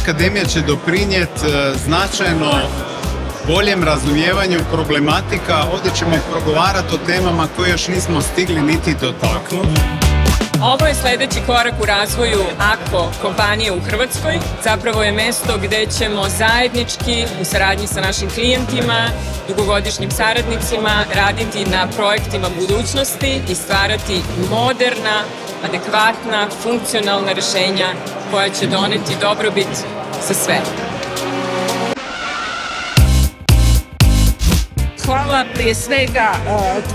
akademija će doprinijeti značajno boljem razumijevanju problematika. Ovdje ćemo progovarati o temama koje još nismo stigli niti dotaknuti. Ovo je sljedeći korak u razvoju AKO kompanije u Hrvatskoj. Zapravo je mjesto gdje ćemo zajednički u saradnji sa našim klijentima, dugogodišnjim saradnicima raditi na projektima budućnosti i stvarati moderna, adekvatna, funkcionalna rješenja koja će doneti dobrobit za sve. Hvala prije svega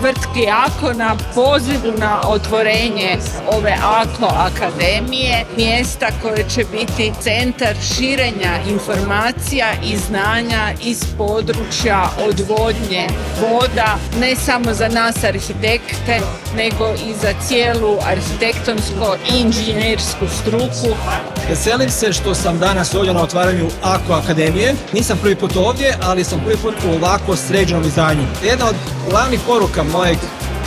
tvrtki AKO na pozivu na otvorenje ove AKO akademije, mjesta koje će biti centar širenja informacija i znanja iz područja odvodnje voda, ne samo za nas arhitekte, nego i za cijelu arhitektonsko-inženjersku struku. Veselim se što sam danas ovdje na otvaranju AKO akademije. Nisam prvi put ovdje, ali sam prvi put u ovako sređenom izdanju. Jedna od glavnih poruka mojeg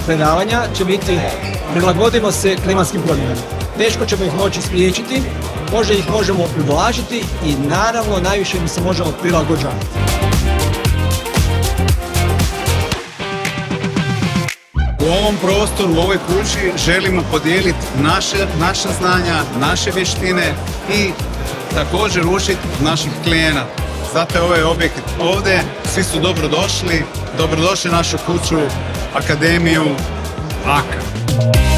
predavanja će biti: prilagodimo se klimatskim promjenama. Teško ćemo ih moći spriječiti, možda ih možemo ublažiti i naravno najviše im se možemo prilagođavati. U ovom prostoru, u ovoj kući želimo podijeliti naša znanja, naše vještine i također učiti naših klijenata. Zato je ovaj objekt ovdje, svi su dobrodošli u našu kuću, Akademiju AKO.